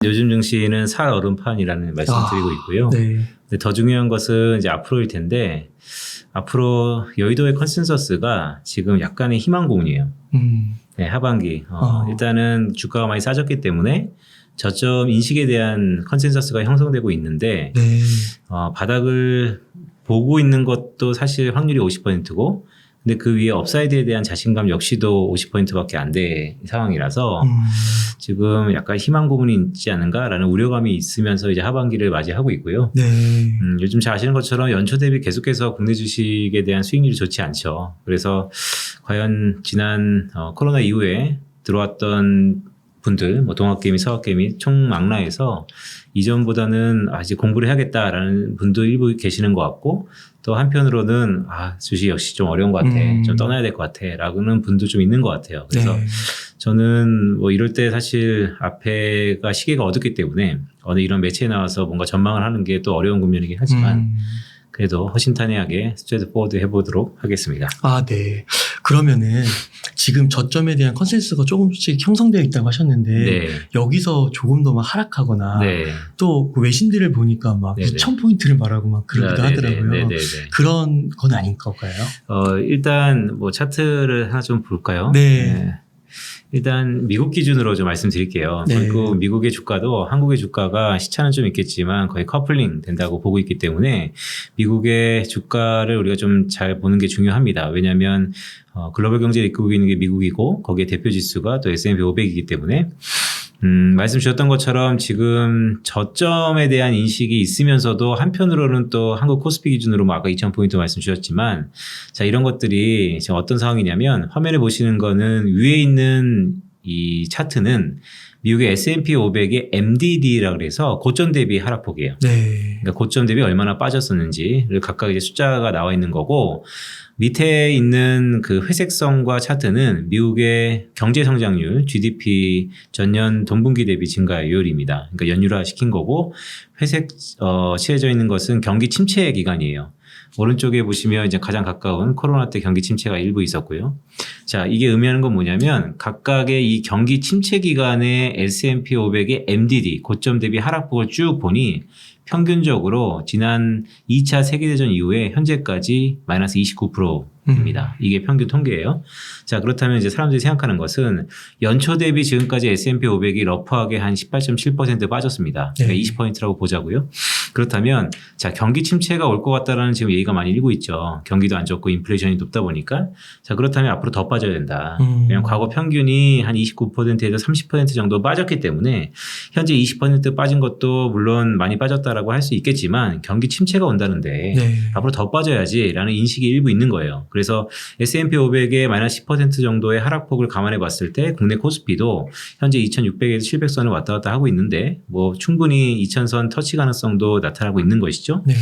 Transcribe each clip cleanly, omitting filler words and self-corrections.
요즘 증시는 살 얼음판이라는 말씀드리고 있고요. 네. 근데 더 중요한 것은 이제 앞으로일 텐데, 앞으로 여의도의 컨센서스가 지금 약간의 희망 고문이에요. 네, 하반기. 일단은 주가가 많이 싸졌기 때문에 저점 인식에 대한 컨센서스가 형성되고 있는데, 네. 바닥을 보고 있는 것도 사실 확률이 50%고, 근데 그 위에 업사이드에 대한 자신감 역시도 50%밖에 안 된 상황이라서 지금 약간 희망 고문이 있지 않은가라는 우려감이 있으면서 이제 하반기를 맞이하고 있고요. 네. 요즘 잘 아시는 것처럼 연초 대비 계속해서 국내 주식에 대한 수익률이 좋지 않죠. 그래서 과연 지난 코로나 이후에 들어왔던 분들, 뭐 동학개미, 서학개미 총망라해서 이전보다는 아직 공부를 해야겠다라는 분도 일부 계시는 것 같고, 또 한편으로는 주식 역시 좀 어려운 것 같아, 좀 떠나야 될 것 같아라고는 분도 좀 있는 것 같아요. 그래서 네. 저는 뭐 이럴 때 사실 앞에가 시기가 어둡기 때문에 어느 이런 매체에 나와서 뭔가 전망을 하는 게 또 어려운 국면이긴 하지만 그래도 허심탄회하게 스트레이트 포워드 해보도록 하겠습니다. 네. 그러면은 지금 저점에 대한 컨센서스가 조금씩 형성되어 있다고 하셨는데 네. 여기서 조금 더 막 하락하거나 네. 또 그 외신들을 보니까 막 네네. 2000포인트를 말하고 막 그러기도 하더라고요. 네네네. 그런 건 아닌 걸까요? 일단 뭐 차트를 하나 좀 볼까요? 네. 일단 미국 기준으로 좀 말씀드릴게요. 네. 그리고 미국의 주가도 한국의 주가가 시차는 좀 있겠지만 거의 커플링 된다고 보고 있기 때문에 미국의 주가를 우리가 좀 잘 보는 게 중요합니다. 왜냐하면 글로벌 경제를 이끌고 있는 게 미국이고 거기에 대표 지수가 또 S&P 500이기 때문에 말씀 주셨던 것처럼 지금 저점에 대한 인식이 있으면서도 한편으로는 또 한국 코스피 기준으로 뭐 아까 2000포인트 말씀 주셨지만 자, 이런 것들이 지금 어떤 상황이냐면 화면에 보시는 거는 위에 있는 이 차트는 미국의 S&P 500의 MDD라고 해서 고점 대비 하락폭이에요. 네. 그러니까 고점 대비 얼마나 빠졌었는지를 각각 이제 숫자가 나와 있는 거고, 밑에 있는 그 회색선과 차트는 미국의 경제 성장률, GDP 전년 동분기 대비 증가율입니다. 그러니까 연율화 시킨 거고, 회색 칠해져 있는 것은 경기 침체 기간이에요. 오른쪽에 보시면 이제 가장 가까운 코로나 때 경기 침체가 일부 있었고요. 자, 이게 의미하는 건 뭐냐면 각각의 이 경기 침체 기간의 S&P 500의 MDD, 고점 대비 하락폭을 쭉 보니 평균적으로 지난 2차 세계대전 이후에 현재까지 마이너스 29%입니다. 이게 평균 통계예요. 자, 그렇다면 이제 사람들이 생각하는 것은 연초 대비 지금까지 S&P 500이 러프하게 한 18.7% 빠졌습니다. 그러니까 20%라고 보자고요. 그렇다면 자, 경기 침체가 올 것 같다라는 지금 얘기가 많이 일고 있죠. 경기도 안 좋고 인플레이션이 높다 보니까. 자, 그렇다면 앞으로 더 빠져야 된다. 왜냐하면 과거 평균이 한 29%에서 30% 정도 빠졌기 때문에 현재 20% 빠진 것도 물론 많이 빠졌다라고 할 수 있겠지만 경기 침체가 온다는데 앞으로 더 빠져야지라는 인식이 일부 있는 거예요. 그래서 S&P 500의 마이너스 10% 정도의 하락폭을 감안해 봤을 때 국내 코스피도 현재 2600에서 700선을 왔다 갔다 하고 있는데 뭐 충분히 2000선 터치 가능성도 나타나고 있는 것이죠. 네.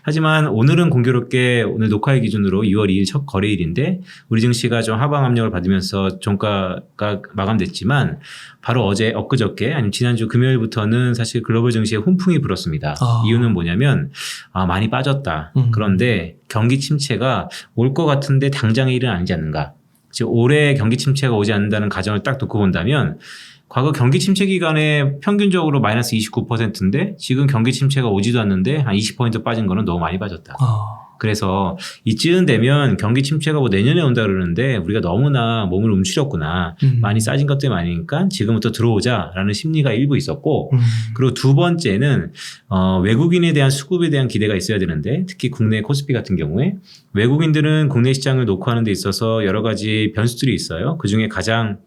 하지만 오늘은 공교롭게 오늘 녹화일 기준으로 2월 2일 첫 거래일인데 우리 증시가 좀 하방 압력을 받으면서 종가가 마감됐지만 바로 엊그저께 아니면 지난주 금요일부터는 사실 글로벌 증시에 훈풍이 불었습니다. 이유는 뭐냐면 많이 빠졌다. 그런데 경기 침체가 올 것 같은데 당장의 일은 아니지 않는가. 즉 올해 경기 침체가 오지 않는다는 가정을 딱 두고 본다면 과거 경기 침체 기간에 평균적으로 마이너스 29%인데 지금 경기 침체가 오지도 않는데 한 20% 빠진 거는 너무 많이 빠졌다. 그래서 이쯤 되면 경기 침체가 뭐 내년에 온다 그러는데 우리가 너무나 몸을 움츠렸구나. 많이 싸진 것 때문에 아니니까 지금부터 들어오자라는 심리가 일부 있었고 그리고 두 번째는 외국인에 대한 수급에 대한 기대가 있어야 되는데 특히 국내 코스피 같은 경우에 외국인들은 국내 시장을 놓고하는 데 있어서 여러 가지 변수들이 있어요. 그중에 가장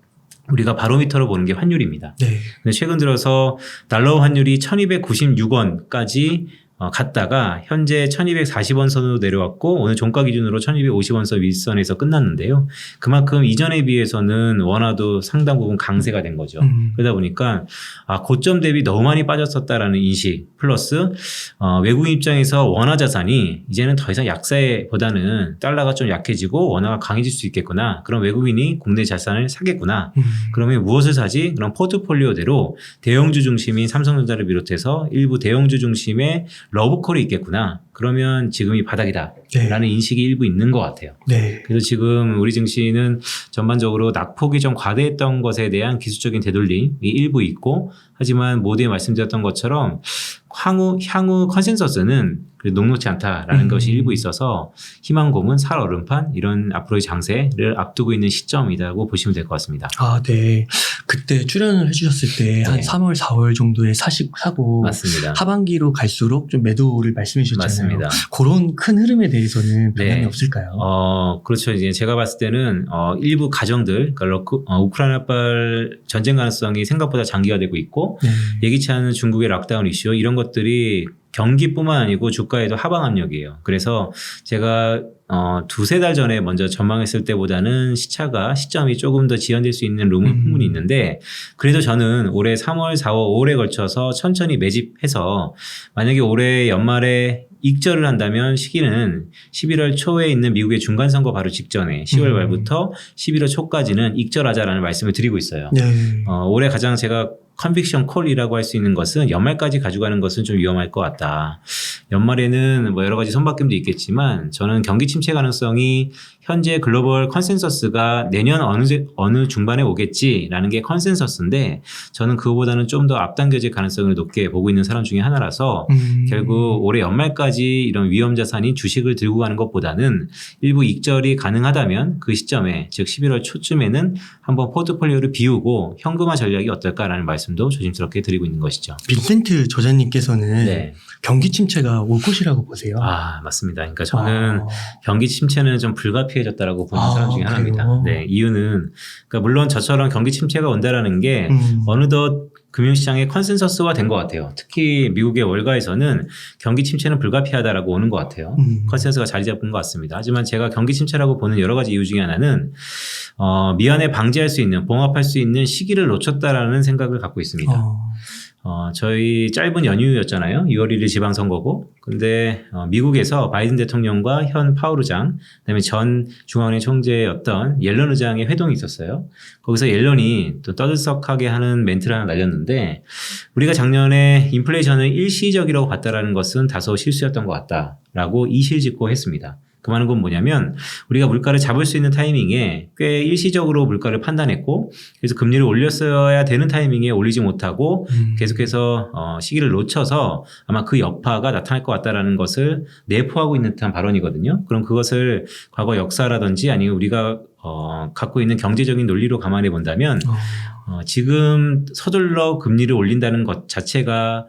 우리가 바로미터로 보는 게 환율입니다. 네. 근데 최근 들어서 달러 환율이 1296원까지 갔다가 현재 1240원 선으로 내려왔고 오늘 종가 기준으로 1250원 선 윗선에서 끝났는데요. 그만큼 이전에 비해서는 원화도 상당 부분 강세가 된 거죠. 그러다 보니까 고점 대비 너무 많이 빠졌었다라는 인식 플러스 외국인 입장에서 원화 자산이 이제는 더 이상 약세보다는 달러가 좀 약해지고 원화가 강해질 수 있겠구나. 그럼 외국인이 국내 자산을 사겠구나. 그러면 무엇을 사지? 그럼 포트폴리오대로 대형주 중심인 삼성전자를 비롯해서 일부 대형주 중심의 러브콜이 있겠구나. 그러면 지금이 바닥이다. 네. 라는 인식이 일부 있는 것 같아요. 네. 그래서 지금 우리 증시는 전반적으로 낙폭이 좀 과대했던 것에 대한 기술적인 되돌림이 일부 있고, 하지만 모두에 말씀드렸던 것처럼 향후 컨센서스는 녹록지 않다라는 것이 일부 있어서 희망고문, 살얼음판 이런 앞으로의 장세를 앞두고 있는 시점이라고 보시면 될 것 같습니다. 아, 네. 그때 출연을 해주셨을 때 한 네. 3월, 4월 정도에 사고 맞습니다. 하반기로 갈수록 좀 매도를 말씀해 주셨잖아요. 맞습니다. 그런 큰 흐름에 대해서는 변함이 네. 없을까요? 그렇죠. 이제 제가 봤을 때는 일부 가정들, 그러니까 우크라이나발 전쟁 가능성이 생각보다 장기화되고 있고 네. 예기치 않은 중국의 락다운 이슈 이런 것들이 경기뿐만 아니고 주가에도 하방 압력이에요. 그래서 제가 두세 달 전에 먼저 전망했을 때보다는 시점이 조금 더 지연될 수 있는 부분이 있는데 그래도 저는 올해 3월, 4월, 5월에 걸쳐서 천천히 매집해서 만약에 올해 연말에 익절을 한다면 시기는 11월 초에 있는 미국의 중간선거 바로 직전에 10월 말부터 11월 초까지는 익절하자라는 말씀을 드리고 있어요. 네. 올해 가장 제가 컨빅션 콜이라고 할 수 있는 것은 연말까지 가져가는 것은 좀 위험할 것 같다. 연말에는 뭐 여러 가지 손바뀜도 있겠지만 저는 경기 침체 가능성이 현재 글로벌 컨센서스가 내년 어느 중반에 오겠지라는 게 컨센서스인데 저는 그거보다는 좀 더 앞당겨질 가능성을 높게 보고 있는 사람 중에 하나라서 결국 올해 연말까지 이런 위험 자산인 주식을 들고 가는 것보다는 일부 익절이 가능하다면 그 시점에 즉 11월 초쯤에는 한번 포트폴리오를 비우고 현금화 전략이 어떨까라는 말씀도 조심스럽게 드리고 있는 것이죠. 빈센트 저자님께서는 네. 경기 침체가 올 것이라고 보세요. 맞습니다. 그러니까 저는 경기 침체는 좀 불가피해졌다라고 보는 사람 중에 하나입니다. 그래요? 네, 이유는 그러니까 물론 저처럼 경기 침체가 온다라는 게 어느덧 금융시장의 컨센서스화 된 것 같아요. 특히 미국의 월가에서는 경기 침체는 불가피하다라고 오는 것 같아요. 컨센서스가 자리 잡은 것 같습니다. 하지만 제가 경기 침체라고 보는 여러 가지 이유 중에 하나는 미연에 방지할 수 있는, 봉합할 수 있는 시기를 놓쳤다라는 생각을 갖고 있습니다. 저희 짧은 연휴였잖아요. 6월 1일 지방선거고. 근데 미국에서 바이든 대통령과 현 파월 의장, 그다음에 전 중앙은행 총재였던 옐런 의장의 회동이 있었어요. 거기서 옐런이 또 떠들썩하게 하는 멘트를 하나 날렸는데 우리가 작년에 인플레이션을 일시적이라고 봤다라는 것은 다소 실수였던 것 같다라고 이실직고했습니다. 그 말은 건 뭐냐면 우리가 물가를 잡을 수 있는 타이밍에 꽤 일시적으로 물가를 판단했고 그래서 금리를 올렸어야 되는 타이밍에 올리지 못하고 계속해서 시기를 놓쳐서 아마 그 여파가 나타날 것 같다라는 것을 내포하고 있는 듯한 발언이거든요. 그럼 그것을 과거 역사라든지 아니면 우리가 갖고 있는 경제적인 논리로 감안해 본다면 지금 서둘러 금리를 올린다는 것 자체가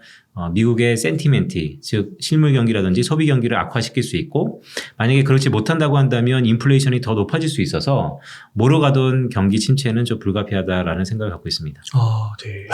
미국의 센티멘트, 즉 실물 경기라든지 소비 경기를 악화시킬 수 있고 만약에 그렇지 못한다고 한다면 인플레이션이 더 높아질 수 있어서 뭐로 가던 경기 침체는 좀 불가피하다라는 생각을 갖고 있습니다. 네.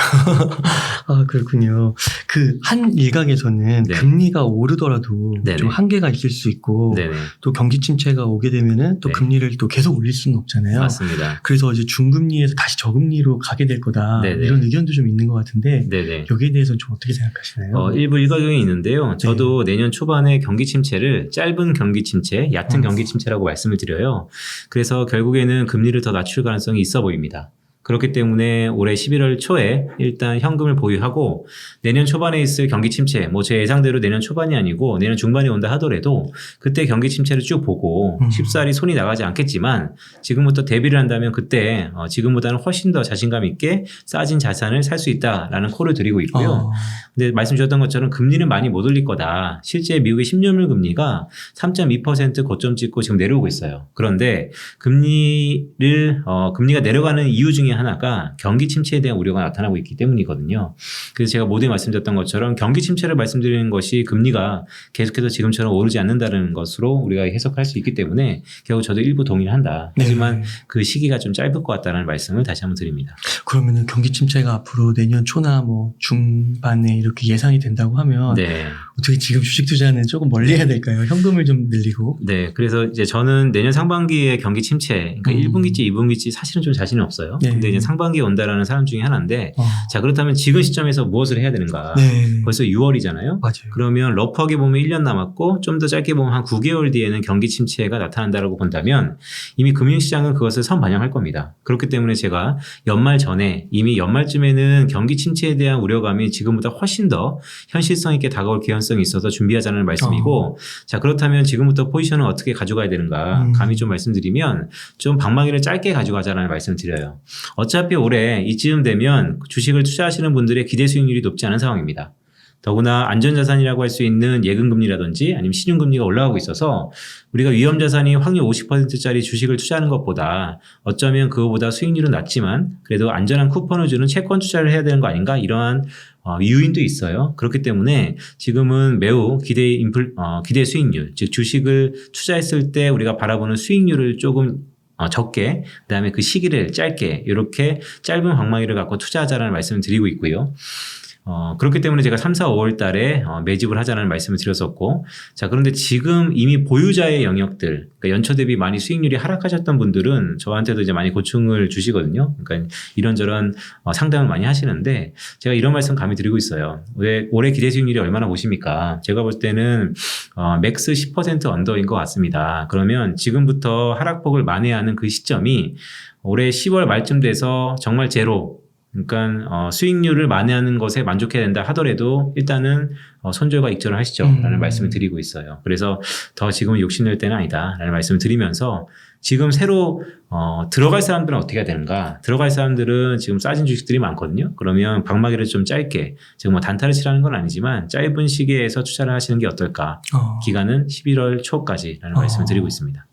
그렇군요. 그 한 일각에서는 네. 금리가 오르더라도 네네. 좀 한계가 있을 수 있고 네네. 또 경기 침체가 오게 되면은 또 네. 금리를 또 계속 올릴 수는 없잖아요. 맞습니다. 그래서 이제 중금리에서 다시 저금리로 가게 될 거다. 네네. 이런 의견도 좀 있는 것 같은데 네네. 여기에 대해서는 좀 어떻게 생각하시나요? 일부 일가견이 있는데요. 저도 내년 초반에 경기 침체를 짧은 경기 침체, 얕은 경기 침체라고 말씀을 드려요. 그래서 결국에는 금리를 더 낮출 가능성이 있어 보입니다. 그렇기 때문에 올해 11월 초에 일단 현금을 보유하고 내년 초반에 있을 경기 침체, 뭐 제 예상대로 내년 초반이 아니고 내년 중반에 온다 하더라도 그때 경기 침체를 쭉 보고 쉽사리 손이 나가지 않겠지만 지금부터 대비를 한다면 그때 지금보다는 훨씬 더 자신감 있게 싸진 자산을 살 수 있다라는 콜을 드리고 있고요. 근데 말씀 주셨던 것처럼 금리는 많이 못 올릴 거다. 실제 미국의 10년물 금리가 3.2% 고점 찍고 지금 내려오고 있어요. 그런데 금리가 내려가는 이유 중에 하나가 경기 침체에 대한 우려가 나타나고 있기 때문이거든요. 그래서 제가 모두에 말씀드렸던 것처럼 경기 침체를 말씀드리는 것이 금리가 계속해서 지금처럼 오르지 않는다는 것으로 우리가 해석할 수 있기 때문에 결국 저도 일부 동의를 한다. 하지만 그 시기가 좀 짧을 것 같다는 말씀을 다시 한번 드립니다. 그러면은 경기 침체가 앞으로 내년 초나 뭐 중반에 이렇게 예상이 된다고 하면 네. 어떻게 지금 주식 투자는 조금 멀리 해야 될까요? 현금을 좀 늘리고. 네. 그래서 이제 저는 내년 상반기에 경기 침체, 그러니까 1분기치, 2분기치 사실은 좀 자신이 없어요. 네. 근데 이제 상반기에 온다라는 사람 중에 하나인데 자, 그렇다면 지금 시점에서 무엇을 해야 되는가? 네. 벌써 6월이잖아요. 맞아요. 그러면 러프하게 보면 1년 남았고 좀 더 짧게 보면 한 9개월 뒤에는 경기 침체가 나타난다라고 본다면 이미 금융시장은 그것을 선반영할 겁니다. 그렇기 때문에 제가 연말 전에 이미 연말쯤에는 경기 침체에 대한 우려감이 지금보다 훨씬 더 현실성 있게 다가올 가능성이 있어서 준비하자는 말씀이고 자 그렇다면 지금부터 포지션을 어떻게 가져가야 되는가 감히 좀 말씀드리면 좀 방망이를 짧게 가져가자는 말씀을 드려요. 어차피 올해 이쯤 되면 주식을 투자하시는 분들의 기대 수익률이 높지 않은 상황입니다. 더구나 안전자산이라고 할 수 있는 예금금리라든지 아니면 신용금리가 올라가고 있어서 우리가 위험자산이 확률 50%짜리 주식을 투자하는 것보다 어쩌면 그거보다 수익률은 낮지만 그래도 안전한 쿠폰을 주는 채권 투자를 해야 되는 거 아닌가 이러한 이유인도 있어요. 그렇기 때문에 지금은 매우 기대 수익률 즉 주식을 투자했을 때 우리가 바라보는 수익률을 조금 적게 그다음에 그 시기를 짧게 이렇게 짧은 방망이를 갖고 투자하자라는 말씀을 드리고 있고요. 그렇기 때문에 제가 3, 4, 5월 달에 매집을 하자는 말씀을 드렸었고 자 그런데 지금 이미 보유자의 영역들 그러니까 연초 대비 많이 수익률이 하락하셨던 분들은 저한테도 이제 많이 고충을 주시거든요. 그러니까 이런저런 상담을 많이 하시는데 제가 이런 말씀 감히 드리고 있어요. 올해 기대 수익률이 얼마나 보십니까? 제가 볼 때는 맥스 10% 언더인 것 같습니다. 그러면 지금부터 하락폭을 만회하는 그 시점이 올해 10월 말쯤 돼서 정말 제로 그러니까 수익률을 만회하는 것에 만족해야 된다 하더라도 일단은 손절과 익절을 하시죠 라는 말씀을 드리고 있어요. 그래서 더 지금은 욕심낼 때는 아니다 라는 말씀을 드리면서 지금 새로 들어갈 사람들은 어떻게 해야 되는가 들어갈 사람들은 지금 싸진 주식들이 많거든요. 그러면 방망이를 좀 짧게 지금 뭐 단타를 치라는 건 아니지만 짧은 시기에서 투자를 하시는 게 어떨까 기간은 11월 초까지라는 말씀을 드리고 있습니다.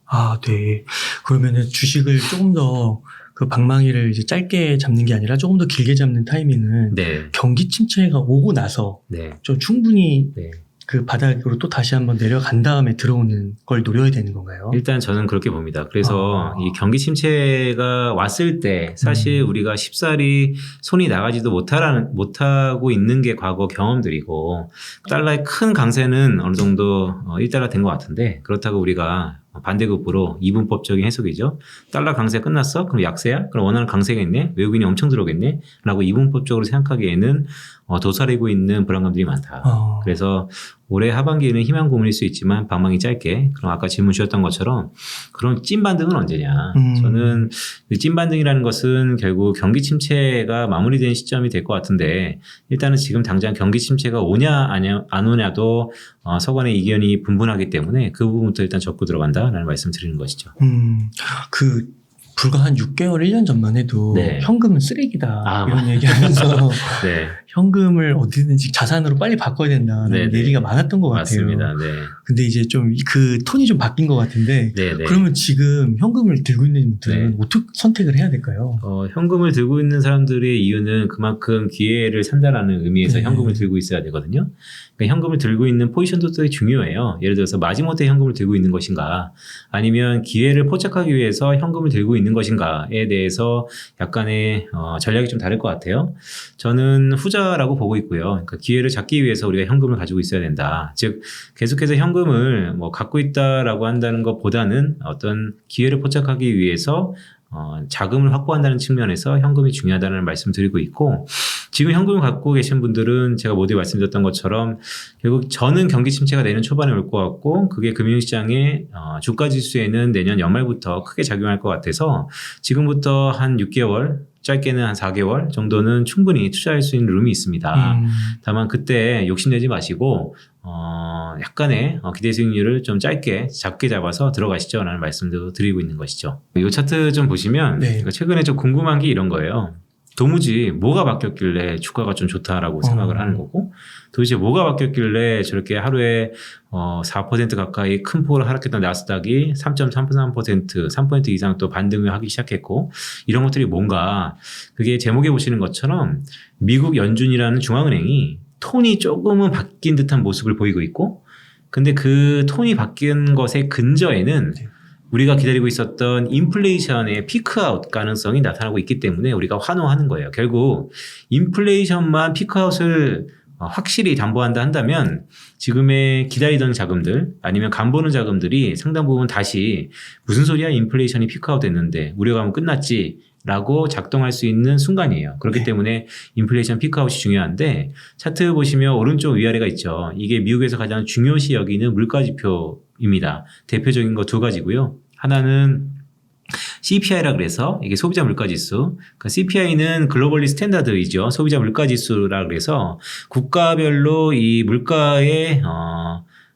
네. 그러면은 주식을 조금 더 그 방망이를 이제 짧게 잡는 게 아니라 조금 더 길게 잡는 타이밍은 네. 경기 침체가 오고 나서 네. 좀 충분히 네. 그 바닥으로 또 다시 한번 내려간 다음에 들어오는 걸 노려야 되는 건가요? 일단 저는 그렇게 봅니다. 그래서 이 경기 침체가 왔을 때 사실 우리가 쉽사리 손이 나가지도 못하고 있는 게 과거 경험들이고 달러의 큰 강세는 어느 정도 1달러 된 것 같은데 그렇다고 우리가 반대급부로 이분법적인 해석이죠. 달러 강세 끝났어? 그럼 약세야? 그럼 원하는 강세가 있네? 외국인이 엄청 들어오겠네? 라고 이분법적으로 생각하기에는 도사리고 있는 불안감들이 많다. 그래서 올해 하반기에는 희망 고문일 수 있지만 방망이 짧게 그럼 아까 질문 주셨던 것처럼 그럼 찐 반등은 언제냐. 저는 찐 반등이라는 것은 결국 경기 침체가 마무리된 시점이 될 것 같은데 일단은 지금 당장 경기 침체가 오냐 안 오냐도 서간의 이견이 분분하기 때문에 그 부분부터 일단 접고 들어간다라는 말씀 드리는 것이죠. 불과 한 6개월, 1년 전만 해도 네. 현금은 쓰레기다 이런 얘기하면서 네. 현금을 어디든지 자산으로 빨리 바꿔야 된다는 얘기가 많았던 것 같아요. 맞습니다. 네. 근데 이제 좀 그 톤이 좀 바뀐 것 같은데 그러면 지금 현금을 들고 있는 분들은 어떻게 선택을 해야 될까요? 현금을 들고 있는 사람들의 이유는 그만큼 기회를 산다라는 의미에서 현금을 들고 있어야 되거든요. 그러니까 현금을 들고 있는 포지션도 되게 중요해요. 예를 들어서 마지못해 현금을 들고 있는 것인가 아니면 기회를 포착하기 위해서 현금을 들고 있는 것인가에 대해서 약간의 전략이 좀 다를 것 같아요. 저는 후자라고 보고 있고요. 그러니까 기회를 잡기 위해서 우리가 현금을 가지고 있어야 된다. 즉 계속해서 현금을 갖고 있다라고 한다는 것보다는 어떤 기회를 포착하기 위해서 자금을 확보한다는 측면에서 현금이 중요하다는 말씀 드리고 있고 지금 현금을 갖고 계신 분들은 제가 모두에 말씀드렸던 것처럼 결국 저는 경기 침체가 내년 초반에 올 것 같고 그게 금융시장의 주가 지수에는 내년 연말부터 크게 작용할 것 같아서 지금부터 한 6개월 짧게는 한 4개월 정도는 충분히 투자할 수 있는 룸이 있습니다. 다만 그때 욕심내지 마시고 약간의 기대 수익률을 좀 작게 잡아서 들어가시죠 라는 말씀도 드리고 있는 것이죠. 이 차트 좀 보시면 최근에 좀 궁금한 게 이런 거예요. 도무지 뭐가 바뀌었길래 주가가 좀 좋다라고 생각을 하는 거고 도대체 뭐가 바뀌었길래 저렇게 하루에 4% 가까이 큰 폭으로 하락했던 나스닥이 3.33% 3% 이상 또 반등을 하기 시작했고 이런 것들이 뭔가 그게 제목에 보시는 것처럼 미국 연준이라는 중앙은행이 톤이 조금은 바뀐 듯한 모습을 보이고 있고 근데 그 톤이 바뀐 것의 근저에는 우리가 기다리고 있었던 인플레이션의 피크아웃 가능성이 나타나고 있기 때문에 우리가 환호하는 거예요. 결국 인플레이션만 피크아웃을 확실히 담보한다 한다면 지금의 기다리던 자금들 아니면 간보는 자금들이 상당 부분 다시 무슨 소리야 인플레이션이 피크아웃 됐는데 우려감은 끝났지 라고 작동할 수 있는 순간이에요. 그렇기 때문에 인플레이션 피크아웃이 중요한데 차트 보시면 오른쪽 위아래가 있죠. 이게 미국에서 가장 중요시 여기는 물가지표입니다. 대표적인 거 두 가지고요. 하나는 CPI라 그래서 이게 소비자 물가지수. 그러니까 CPI는 글로벌리 스탠다드이죠. 소비자 물가지수라 그래서 국가별로 이 물가의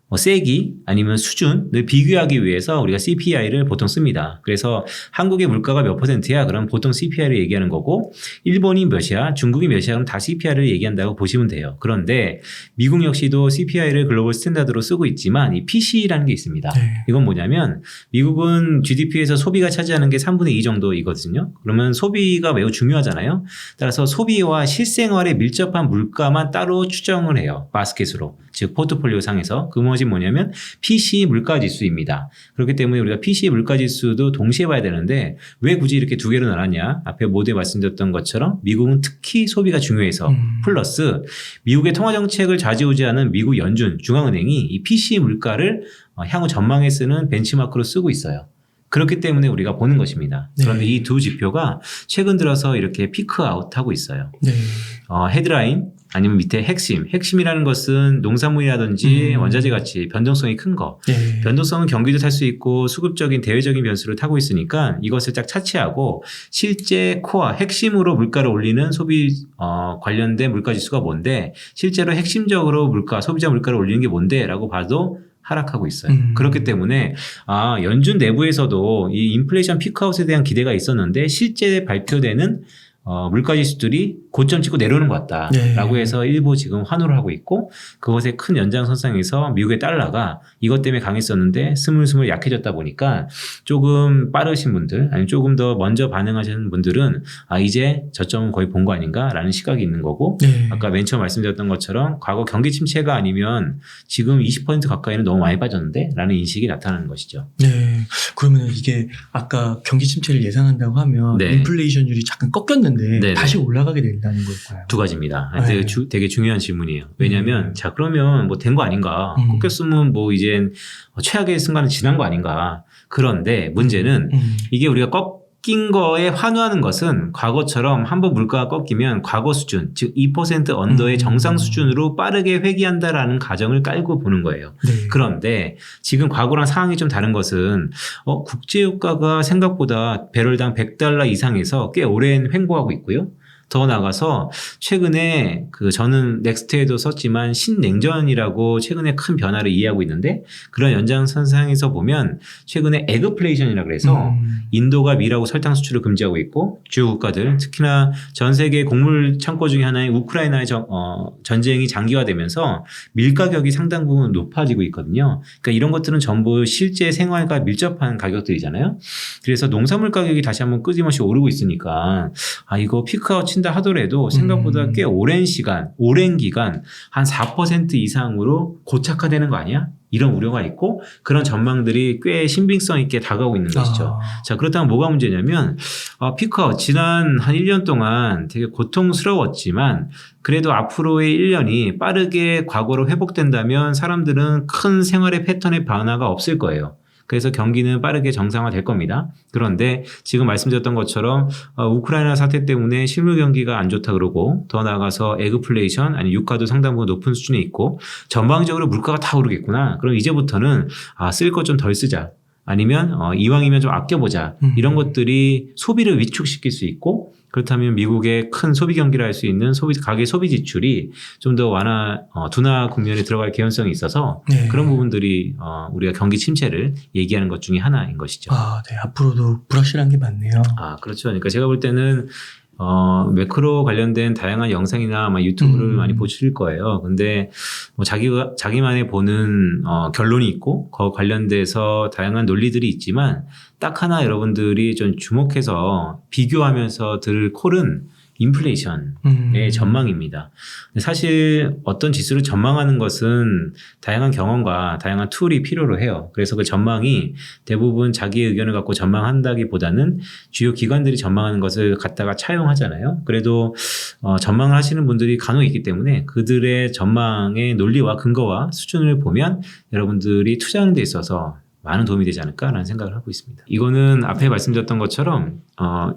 뭐 세기 아니면 수준을 비교하기 위해서 우리가 CPI를 보통 씁니다. 그래서 한국의 물가가 몇 %야? 그럼 보통 CPI를 얘기하는 거고 일본이 몇이야? 중국이 몇이야? 그럼 다 CPI를 얘기한다고 보시면 돼요. 그런데 미국 역시도 CPI를 글로벌 스탠다드로 쓰고 있지만 이 PC라는 게 있습니다. 네. 이건 뭐냐면 미국은 GDP에서 소비가 차지하는 게 3분의 2 정도이거든요. 그러면 소비가 매우 중요하잖아요. 따라서 소비와 실생활에 밀접한 물가만 따로 추정을 해요. 바스켓으로. 즉 포트폴리오 상에서. 그것이 뭐냐면 PC 물가지수입니다. 그렇기 때문에 우리가 PC 물가지수도 동시에 봐야 되는데 왜 굳이 이렇게 두 개로 나눴냐. 앞에 모두에 말씀드렸던 것처럼 미국은 특히 소비가 중요해서 플러스 미국의 통화정책을 좌지우지하는 미국 연준 중앙은행이 이 PC 물가를 향후 전망에 쓰는 벤치마크로 쓰고 있어요. 그렇기 때문에 우리가 보는 것입니다. 그런데 네. 이 두 지표가 최근 들어서 이렇게 피크아웃하고 있어요. 네. 헤드라인 아니면 밑에 핵심이라는 것은 농산물이라든지 원자재 가치 변동성이 큰 거. 네. 변동성은 경기도 탈 수 있고 수급적인 대외적인 변수를 타고 있으니까 이것을 딱 차치하고 실제 코어 핵심으로 물가를 올리는 소비 관련된 물가지수가 뭔데 실제로 핵심적으로 소비자 물가를 올리는 게 뭔데라고 봐도 하락하고 있어요. 그렇기 때문에 연준 내부에서도 이 인플레이션 피크아웃에 대한 기대가 있었는데 실제 발표되는 물가지수들이 고점 찍고 내려오는 것 같다라고 네. 해서 일부 지금 환호를 하고 있고 그것의 큰 연장선상에서 미국의 달러가 이것 때문에 강했었는데 스물스물 약해졌다 보니까 조금 빠르신 분들 아니면 조금 더 먼저 반응하시는 분들은 이제 저점은 거의 본 거 아닌가라는 시각이 있는 거고 네. 아까 맨 처음 말씀드렸던 것처럼 과거 경기 침체가 아니면 지금 20% 가까이는 너무 많이 빠졌는데 라는 인식이 나타나는 것이죠. 네. 그러면 이게 아까 경기 침체를 예상한다고 하면 네. 인플레이션율이 잠깐 꺾였는데 네네. 다시 올라가게 된다는 걸까요? 두 가지입니다. 네. 되게 중요한 질문이에요. 왜냐하면 자 그러면 뭐 된 거 아닌가? 꺾였으면 뭐 이젠 최악의 순간은 지난 거 아닌가? 그런데 문제는 이게 우리가 꺾인 거에 환호하는 것은 과거처럼 한번 물가가 꺾이면 과거 수준 즉 2% 언더의 정상 수준으로 빠르게 회귀한다라는 가정을 깔고 보는 거예요. 네. 그런데 지금 과거랑 상황이 좀 다른 것은 국제유가가 생각보다 배럴당 $100 이상에서 꽤 오랜 횡보하고 있고요. 더 나가서 최근에 저는 넥스트에도 썼지만 신냉전이라고 최근에 큰 변화를 이해하고 있는데 그런 연장선상에서 보면 최근에 에그플레이션이라고 해서 인도가 밀하고 설탕 수출을 금지하고 있고 주요 국가들 특히나 전 세계 곡물 창고 중에 하나인 우크라이나의 전쟁이 장기화되면서 밀 가격이 상당 부분 높아지고 있거든요. 그러니까 이런 것들은 전부 실제 생활과 밀접한 가격들이잖아요. 그래서 농산물 가격이 다시 한번 끊임없이 오르고 있으니까 이거 피크아웃 친다 하더라도 생각보다 꽤 오랜 기간 한 4% 이상으로 고착화되는 거 아니야? 이런 우려가 있고 그런 전망들이 꽤 신빙성 있게 다가오고 있는 것이죠. 자, 그렇다면 뭐가 문제냐면 피크아웃 지난 한 1년 동안 되게 고통스러웠지만 그래도 앞으로의 1년이 빠르게 과거로 회복된다면 사람들은 큰 생활의 패턴의 변화가 없을 거예요. 그래서 경기는 빠르게 정상화될 겁니다. 그런데 지금 말씀드렸던 것처럼 우크라이나 사태 때문에 실물 경기가 안 좋다 그러고 더 나아가서 에그플레이션 아니 유가도 상당 부분 높은 수준에 있고 전방적으로 물가가 다 오르겠구나. 그럼 이제부터는 쓸 것 좀 덜 쓰자. 아니면 이왕이면 좀 아껴보자. 이런 것들이 소비를 위축시킬 수 있고 그렇다면 미국의 큰 소비 경기를 할 수 있는 가계 소비 지출이 좀 더 둔화 국면에 들어갈 개연성이 있어서 네. 그런 부분들이 우리가 경기 침체를 얘기하는 것 중에 하나인 것이죠. 네. 앞으로도 불확실한 게 많네요. 그렇죠. 그러니까 제가 볼 때는 매크로 관련된 다양한 영상이나 아마 유튜브를 많이 보실 거예요. 근데 뭐 자기만의 보는 결론이 있고 그 관련돼서 다양한 논리들이 있지만 딱 하나 여러분들이 좀 주목해서 비교하면서 들을 콜은 인플레이션의 전망입니다. 사실 어떤 지수를 전망하는 것은 다양한 경험과 다양한 툴이 필요로 해요. 그래서 그 전망이 대부분 자기의 의견을 갖고 전망한다기보다는 주요 기관들이 전망하는 것을 갖다가 차용하잖아요. 그래도 전망을 하시는 분들이 간혹 있기 때문에 그들의 전망의 논리와 근거와 수준을 보면 여러분들이 투자하는 데 있어서 많은 도움이 되지 않을까라는 생각을 하고 있습니다. 이거는 앞에 말씀드렸던 것처럼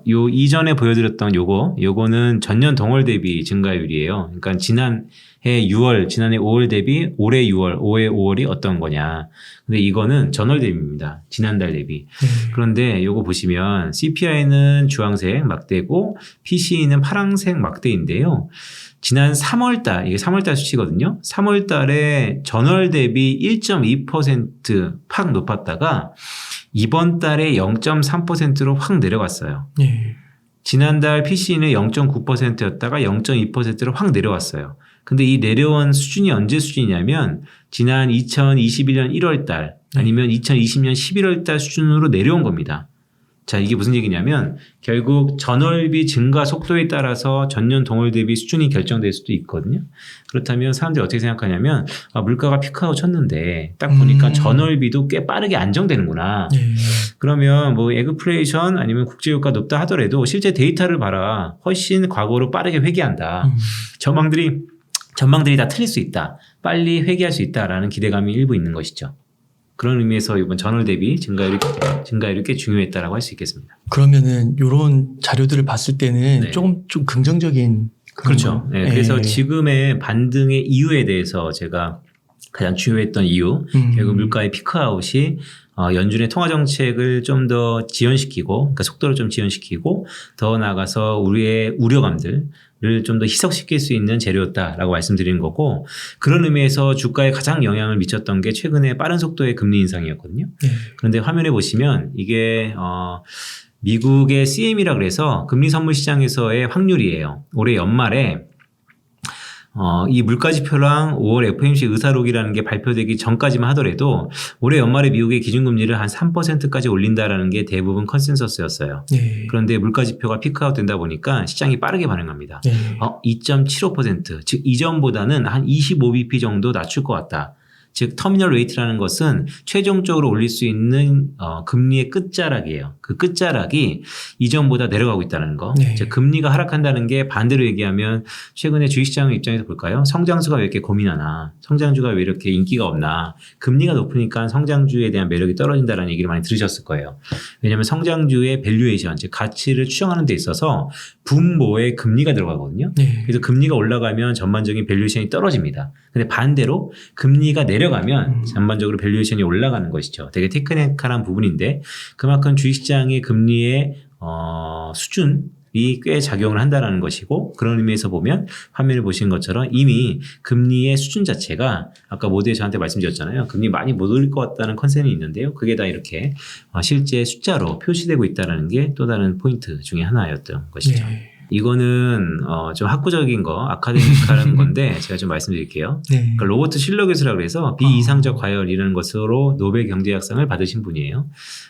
요 이전에 보여드렸던 요거는 전년 동월 대비 증가율이에요. 그러니까 지난 지난해 5월 대비 올해 5월이 어떤 거냐. 근데 이거는 전월 대비입니다. 지난달 대비. 그런데 요거 보시면 CPI는 주황색 막대고 PCE는 파란색 막대인데요. 지난 3월달, 이게 3월달 수치거든요. 3월달에 전월 대비 1.2% 높았다가 이번 달에 0.3%로 확 내려갔어요. 지난달 PC는 0.9%였다가 0.2%로 확 내려왔어요. 근데 이 내려온 수준이 언제 수준이냐면 지난 2021년 1월 달 아니면 2020년 11월 달 수준으로 내려온 겁니다. 자, 이게 무슨 얘기냐면 결국 전월비 증가 속도에 따라서 전년 동월 대비 수준이 결정될 수도 있거든요. 그렇다면 사람들이 어떻게 생각하냐면 물가가 피크아웃 쳤는데 딱 보니까 전월비도 꽤 빠르게 안정되는구나. 그러면 뭐 에그플레이션 아니면 국제유가 높다 하더라도 실제 데이터를 봐라. 훨씬 과거로 빠르게 회귀한다. 전망들이 다 틀릴 수 있다. 빨리 회귀할 수 있다라는 기대감이 일부 있는 것이죠. 그런 의미에서 이번 전월 대비 증가율이 꽤 중요했다라고 할 수 있겠습니다. 그러면은 이런 자료들을 봤을 때는 좀 긍정적인 그렇죠. 네, 그래서 지금의 반등의 이유에 대해서 제가 가장 중요했던 이유, 결국 물가의 피크아웃이 연준의 통화 정책을 좀 더 지연시키고, 그러니까 속도를 좀 지연시키고, 더 나아가서 우리의 우려감들을 좀 더 희석시킬 수 있는 재료였다라고 말씀드리는 거고, 그런 의미에서 주가에 가장 영향을 미쳤던 게 최근에 빠른 속도의 금리 인상이었거든요. 그런데 화면에 보시면 이게 미국의 CM이라 그래서 금리 선물 시장에서의 확률이에요. 올해 연말에 이 물가지표랑 5월 FOMC 의사록이라는 게 발표되기 전까지만 하더라도 올해 연말에 미국의 기준금리를 한 3%까지 올린다라는 게 대부분 컨센서스였어요. 그런데 물가지표가 피크아웃 된다 보니까 시장이 빠르게 반응합니다. 2.75%, 즉 이전보다는 한 25bp 정도 낮출 것 같다. 즉 터미널 레이트라는 것은 최종적으로 올릴 수 있는 금리의 끝자락이에요. 그 끝자락이 이전보다 내려가고 있다는 거. 즉 금리가 하락한다는 게 반대로 얘기하면 최근에 주식시장 입장에서 볼까요? 성장주가 왜 이렇게 고민하나? 성장주가 왜 이렇게 인기가 없나? 금리가 높으니까 성장주에 대한 매력이 떨어진다는 얘기를 많이 들으셨을 거예요. 왜냐하면 성장주의 밸류에이션, 즉 가치를 추정하는 데 있어서 분모에 금리가 들어가거든요. 그래서 금리가 올라가면 전반적인 밸류에이션이 떨어집니다. 근데 반대로 금리가 내려가면 전반적으로 밸류에이션이 올라가는 것이죠. 되게 테크니컬한 부분인데 그만큼 주식시장의 금리의 수준이 꽤 작용을 한다는 것이고 그런 의미에서 보면 화면을 보시는 것처럼 이미 금리의 수준 자체가 아까 모두에 저한테 말씀드렸잖아요. 금리 많이 못 올릴 것 같다는 컨센이 있는데요. 그게 다 이렇게 실제 숫자로 표시되고 있다는 게 또 다른 포인트 중에 하나였던 것이죠. 이거는 좀 학구적인 거, 아카데믹한 건데 제가 좀 말씀드릴게요. 그러니까 로버트 실러 교수라고 해서 비이상적 과열이라는 것으로 노벨 경제학상을 받으신 분이에요.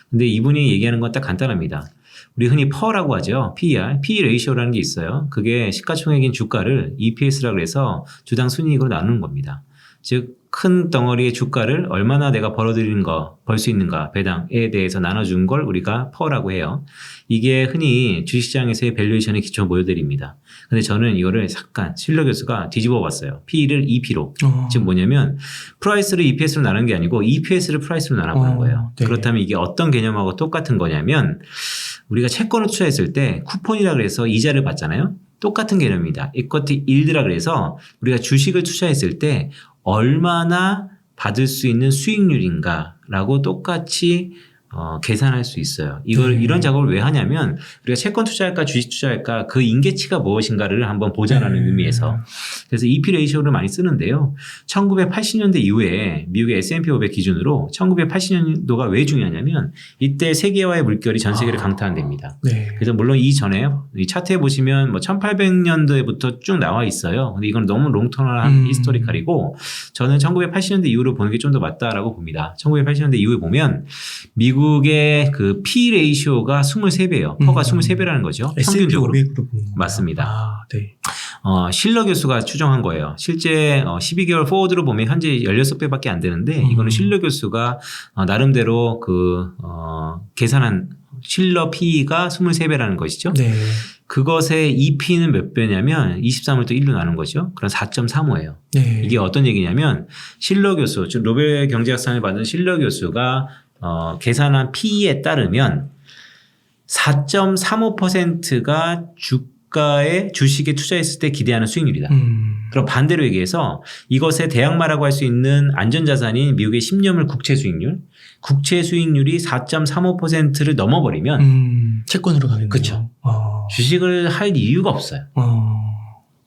근데 이분이 얘기하는 건 딱 간단합니다. 우리 흔히 PER라고 하죠. PER, PE 레이쇼라는 게 있어요. 그게 시가총액인 주가를 EPS라고 해서 주당 순이익으로 나누는 겁니다. 즉 큰 덩어리의 주가를 얼마나 내가 벌 수 있는가 배당에 대해서 나눠준 걸 우리가 PER라고 해요. 이게 흔히 주식시장에서의 밸류에이션의 기초 모델입니다. 근데 저는 이거를 잠깐 실러 교수가 뒤집어 봤어요. PE를 EP로. 즉 뭐냐면 프라이스를 EPS로 나누는 게 아니고 EPS를 프라이스로 나눠보는 거예요. 그렇다면 이게 어떤 개념하고 똑같은 거냐면 우리가 채권을 투자했을 때 쿠폰이라고 해서 이자를 받잖아요. 똑같은 개념입니다. 이쿼티 일드라 그래서 우리가 주식을 투자했을 때 얼마나 받을 수 있는 수익률인가라고 똑같이 계산할 수 있어요. 이런 작업을 왜 하냐면 우리가 채권 투자할까 주식 투자할까 그 인계치가 무엇인가를 한번 보자라는 의미에서 그래서 EP 레이쇼를 많이 쓰는데요. 1980년대 이후에 미국의 S&P 500 기준으로 1980년도가 왜 중요하냐면 이때 세계화의 물결이 전 세계를 강타한답니다. 그래서 물론 이전에 이 차트에 보시면 뭐 1800년도에부터 쭉 나와 있어요. 근데 이건 너무 롱터널한 히스토리컬이고 저는 1980년대 이후로 보는 게 좀 더 맞다라고 봅니다. 1980년대 이후에 보면 미국의 그 P 레이쇼가 23배예요. 퍼가 23배라는 거죠. 평균적으로. 맞습니다. 실러 교수가 추정한 거예요. 실제 12개월 포워드로 보면 현재 16배밖에 안 되는데 이거는 실러 교수가 나름대로 계산한 실러 P가 23배라는 것이죠. 그것의 EP는 몇 배냐면 23을 또 1로 나눈 거죠. 그럼 4.35예요. 이게 어떤 얘기냐면 실러 교수, 즉 노벨 경제학상을 받은 실러 교수가 계산한 PE에 따르면 4.35%가 주가의 주식에 투자했을 때 기대하는 수익률이다. 그럼 반대로 얘기해서 이것의 대항마라고 할 수 있는 안전자산인 미국의 10년물 국채 수익률, 국채 수익률이 4.35%를 넘어버리면 채권으로 가겠네요. 그렇죠. 주식을 할 이유가 없어요.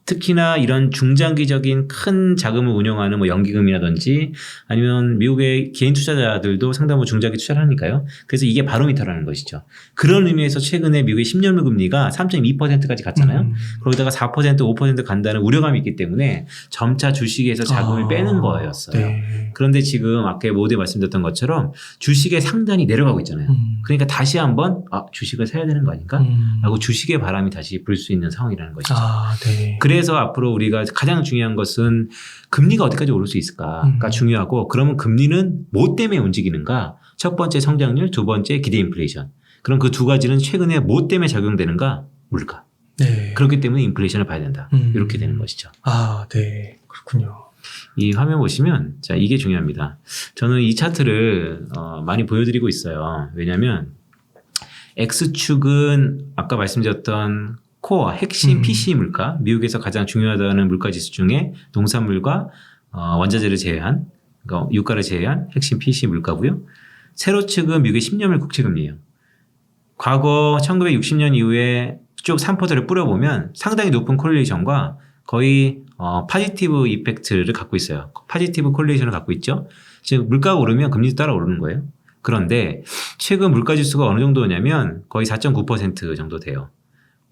특히나 이런 중장기적인 큰 자금을 운용하는 뭐 연기금이라든지 아니면 미국의 개인 투자자들도 상당히 중장기 투자를 하니까요. 그래서 이게 바로미터라는 것이죠. 그런 의미에서 최근에 미국의 10년물 금리가 3.2%까지 갔잖아요. 그러다가 4%, 5% 간다는 우려감이 있기 때문에 점차 주식에서 자금을 빼는 거였어요. 네. 그런데 지금 아까 모두에 말씀드렸던 것처럼 주식의 상단이 내려가고 있잖아요. 그러니까 다시 한번 주식을 사야 되는 거 아닌가? 라고 주식의 바람이 다시 불 수 있는 상황이라는 것이죠. 네. 그래서 앞으로 우리가 가장 중요한 것은 금리가 어디까지 오를 수 있을까가 중요하고 그러면 금리는 뭐 때문에 움직이는가? 첫 번째 성장률, 두 번째 기대 인플레이션. 그럼 그 두 가지는 최근에 뭐 때문에 작용되는가? 물가. 네. 그렇기 때문에 인플레이션을 봐야 된다. 이렇게 되는 것이죠. 네. 그렇군요. 이 화면 보시면 자 이게 중요합니다. 저는 이 차트를 많이 보여드리고 있어요. 왜냐하면 X축은 아까 말씀드렸던 코어, 핵심 PC 물가, 미국에서 가장 중요하다는 물가 지수 중에 농산물과 원자재를 제외한, 그러니까 유가를 제외한 핵심 PC 물가고요. 세로축은 미국의 10년물 국채금리예요. 과거 1960년 이후에 쭉 3%를 뿌려보면 상당히 높은 콜레이션과 거의 파지티브 이펙트를 갖고 있어요. 파지티브 콜레이션을 갖고 있죠. 즉 물가가 오르면 금리도 따라 오르는 거예요. 그런데 최근 물가 지수가 어느 정도냐면 거의 4.9% 정도 돼요.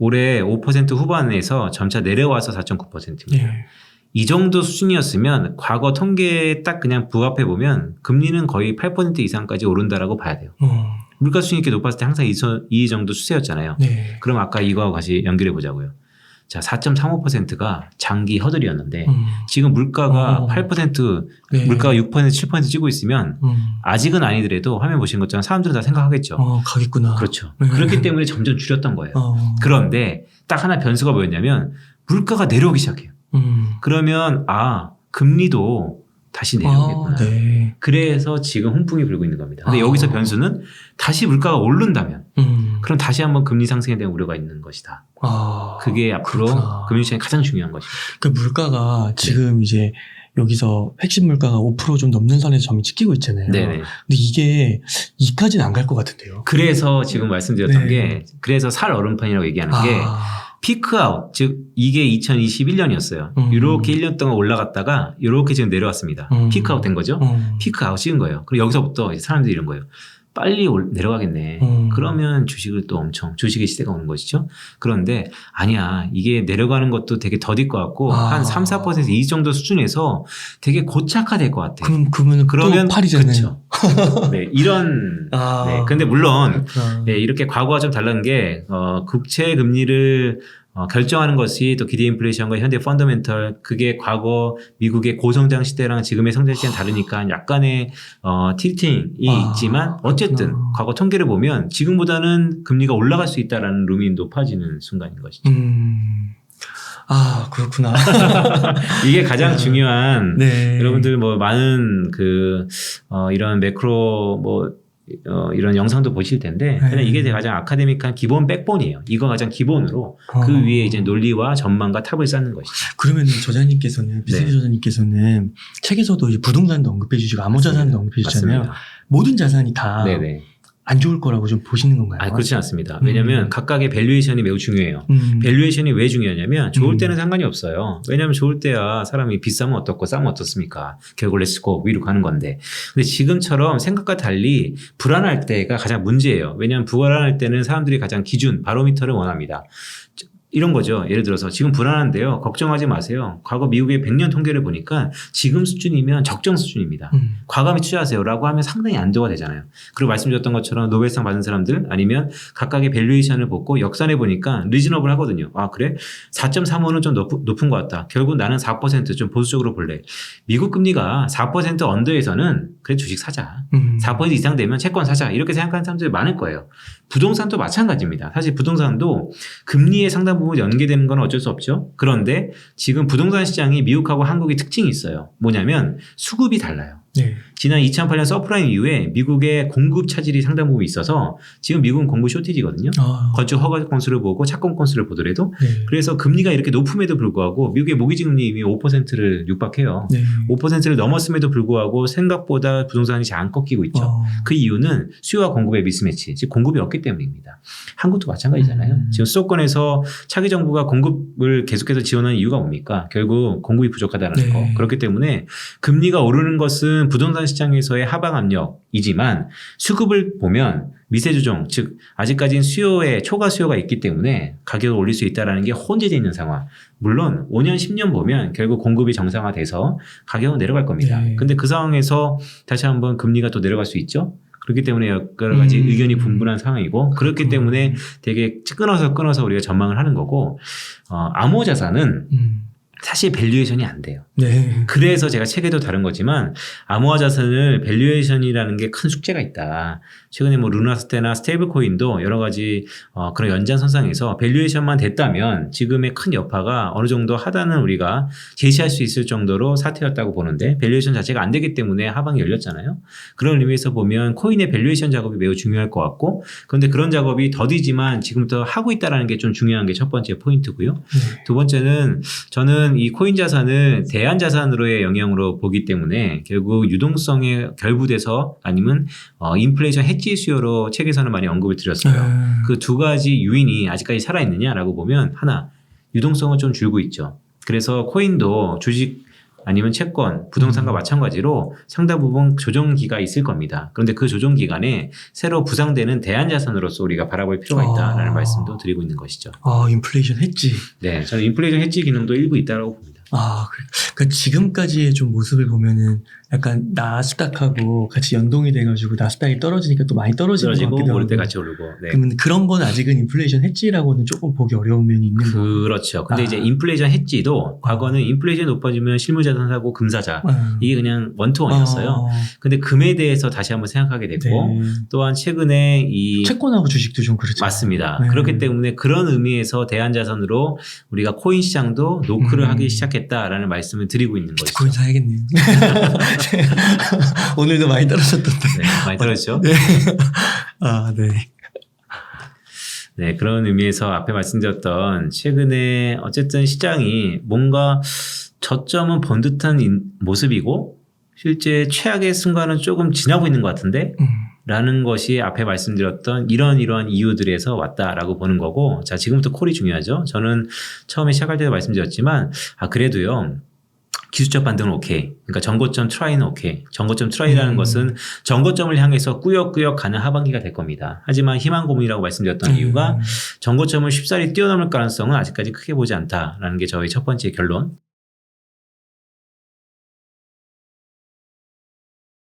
올해 5% 후반에서 점차 내려와서 4.9%입니다. 네. 이 정도 수준이었으면 과거 통계에 딱 그냥 부합해 보면 금리는 거의 8% 이상까지 오른다라고 봐야 돼요. 물가 수준이 이렇게 높았을 때 항상 이 정도 추세였잖아요. 네. 그럼 아까 이거하고 같이 연결해 보자고요. 자, 4.35%가 장기 허들이었는데 지금 물가가 8%, 네. 물가가 6%, 7% 찌고 있으면 아직은 아니더라도 화면 보시는 것처럼 사람들은 다 생각하겠죠. 가겠구나. 그렇죠. 네. 그렇기 때문에 점점 줄였던 거예요. 그런데 딱 하나 변수가 뭐였냐면 물가가 내려오기 시작해요. 그러면 금리도 다시 내려오겠구나. 네. 그래서 지금 훈풍이 불고 있는 겁니다. 근데 여기서 변수는 다시 물가가 오른다면 그럼 다시 한번 금리 상승에 대한 우려가 있는 것이다. 그게 앞으로 그렇구나. 금융시장이 가장 중요한 것입니다. 그 물가가 지금 이제 여기서 핵심 물가가 5% 좀 넘는 선에서 점이 찍히고 있잖아요. 네네. 근데 이게 2까지는 안 갈 것 같은데요. 그래서 지금 말씀드렸던 네. 게 그래서 살 얼음판이라고 얘기하는 게 피크아웃, 즉 이게 2021년이었어요. 이렇게 1년 동안 올라갔다가 이렇게 지금 내려왔습니다. 피크아웃 된 거죠. 피크아웃 찍은 거예요. 그리고 여기서부터 이제 사람들이 이런 거예요. 빨리 내려가겠네. 그러면 주식을 또 엄청 주식의 시대가 오는 것이죠. 그런데 아니야. 이게 내려가는 것도 되게 더딜 것 같고 한 3, 4% 이 정도 수준에서 되게 고착화될 것 같아요. 그러면 또 팔이잖아요. 그렇죠. 네, 이런 네. 근데 물론 네, 이렇게 과거와 좀 다른 게 국채 금리를 결정하는 것이 또 기대 인플레이션과 현대 펀더멘털 그게 과거 미국의 고성장 시대랑 지금의 성장 시대는 다르니까 약간의 틸팅이 있지만 어쨌든 과거 통계를 보면 지금보다는 금리가 올라갈 수 있다라는 룸이 높아지는 순간인 것이죠. 그렇구나. 이게 가장 중요한 네. 여러분들 뭐 많은 이런 매크로 이런 영상도 보실 텐데 그냥 이게 가장 아카데믹한 기본 백본이에요. 이거 가장 기본으로 그 위에 이제 논리와 전망과 탑을 쌓는 것이죠. 그러면 저자님께서는 비세리 저자님께서는 책에서도 이제 부동산도 언급해 주시고 암호자산도 언급해 주잖아요. 맞습니다. 모든 자산이 다 안 네네. 좋을 거라고 좀 보시는 건가요? 그렇지 않습니다. 왜냐하면 각각의 밸류에이션이 매우 중요해요. 밸류에이션이 왜 중요하냐면 좋을 때는 상관이 없어요. 왜냐하면 좋을 때야 사람이 비싸면 어떻고 싸면 어떻습니까? 결국 렛츠고 위로 가는 건데. 근데 지금처럼 생각과 달리 불안할 때가 가장 문제예요. 왜냐하면 불안할 때는 사람들이 가장 기준, 바로미터를 원합니다. 이런 거죠. 예를 들어서 지금 불안한데요. 걱정하지 마세요. 과거 미국의 100년 통계를 보니까 지금 수준이면 적정 수준입니다. 과감히 투자하세요라고 하면 상당히 안도가 되잖아요. 그리고 말씀드렸던 것처럼 노벨상 받은 사람들 아니면 각각의 밸류에이션을 보고 역산해 보니까 리즈너블 하거든요. 그래? 4.35는 좀 높은 것 같다. 결국 나는 4% 보수적으로 볼래. 미국 금리가 4% 언더에서는 그래 주식 사자. 4% 이상 되면 채권 사자. 이렇게 생각하는 사람들이 많을 거예요. 부동산도 마찬가지입니다. 사실 부동산도 금리에 상당 부분 연계되는 건 어쩔 수 없죠. 그런데 지금 부동산 시장이 미국하고 한국의 특징이 있어요. 뭐냐면 수급이 달라요. 네. 지난 2008년 서프라임 이후에 미국의 공급 차질이 상당 부분 있어서 지금 미국은 공급 쇼티지거든요. 건축 허가 건수를 보고 착공 건수를 보더라도 네. 그래서 금리가 이렇게 높음에도 불구하고 미국의 모기지금리 이미 5%를 육박해요. 네. 5%를 넘었음에도 불구하고 생각보다 부동산이 잘 안 꺾이고 있죠. 그 이유는 수요와 공급의 미스매치, 즉 공급이 없기 때문입니다. 한국도 마찬가지잖아요. 지금 수도권에서 차기 정부가 공급을 계속해서 지원하는 이유가 뭡니까? 결국 공급이 부족하다는 네. 거. 그렇기 때문에 금리가 오르는 것은 부동산 시장에서의 하방 압력이지만 수급을 보면 미세 조정, 즉 아직까지는 수요에 초과 수요가 있기 때문에 가격을 올릴 수 있다는 게 혼재되어 있는 상황. 물론 5년, 10년 보면 결국 공급이 정상화돼서 가격은 내려갈 겁니다. 네. 근데 그 상황에서 다시 한번 금리가 또 내려갈 수 있죠. 그렇기 때문에 여러 가지 의견이 분분한 상황이고 그렇기 때문에 되게 끊어서 우리가 전망을 하는 거고 암호 자산은 사실 밸류에이션이 안 돼요. 네. 그래서 제가 책에도 다룬 거지만 암호화 자산을 밸류에이션이라는 게 큰 숙제가 있다. 최근에 뭐 루나스테나 스테이블 코인도 여러 가지 그런 연장선상에서 밸류에이션만 됐다면 지금의 큰 여파가 어느 정도 하다는 우리가 제시할 수 있을 정도로 사태였다고 보는데 밸류에이션 자체가 안 되기 때문에 하방이 열렸잖아요. 그런 의미에서 보면 코인의 밸류에이션 작업이 매우 중요할 것 같고 그런데 그런 작업이 더디지만 지금부터 하고 있다는 게 좀 중요한 게 첫 번째 포인트고요. 네. 두 번째는 저는 이 코인 자산을 대안 자산으로의 영향으로 보기 때문에 결국 유동성에 결부돼서 아니면 인플레이션 해지 수요로 책에서는 많이 언급을 드렸어요. 그 두 가지 요인이 아직까지 살아있느냐라고 보면 하나 유동성은 좀 줄고 있죠. 그래서 코인도 주식 아니면 채권, 부동산과 마찬가지로 상당 부분 조정기가 있을 겁니다. 그런데 그 조정기간에 새로 부상되는 대안자산으로서 우리가 바라볼 필요가 있다라는 말씀도 드리고 있는 것이죠. 인플레이션 했지. 네, 저는 인플레이션 해지 기능도 일부 있다고 봅니다. 그러니까 지금까지의 좀 모습을 보면은 약간 나스닥하고 같이 연동이 돼가지고 나스닥이 떨어지니까 또 많이 떨어지는 것 같기도 오를 때 하고. 같이 오르고. 네. 그러면 그런 건 아직은 인플레이션 했지라고는 조금 보기 어려운 면이 있는 거예요. 그렇죠. 근데 이제 인플레이션 해지도 과거는 인플레이션이 높아지면 실물자산 사고 금 사자. 이게 그냥 원투원이었어요. 근데 금에 대해서 다시 한번 생각하게 됐고 네. 또한 최근에 이 채권하고 주식도 좀 그렇죠. 맞습니다. 네. 그렇기 때문에 그런 의미에서 대안자산으로 우리가 코인 시장도 노크를 하기 시작했다라는 말씀을 드리고 있는 것이죠. 코인 사야겠네요. 오늘도 많이 떨어졌던데. 네, 많이 떨어졌죠. 네. 네. 네, 그런 의미에서 앞에 말씀드렸던 최근에 어쨌든 시장이 뭔가 저점은 본 듯한 모습이고 실제 최악의 순간은 조금 지나고 있는 것 같은데 라는 것이 앞에 말씀드렸던 이러한 이유들에서 왔다라고 보는 거고 자, 지금부터 콜이 중요하죠. 저는 처음에 시작할 때도 말씀드렸지만 그래도요. 기술적 반등은 오케이. 그러니까 전고점 트라이는 오케이. 전고점 트라이라는 것은 전고점을 향해서 꾸역꾸역 가는 하반기가 될 겁니다. 하지만 희망 고문이라고 말씀드렸던 이유가 전고점을 쉽사리 뛰어넘을 가능성은 아직까지 크게 보지 않다라는 게 저희 첫 번째 결론.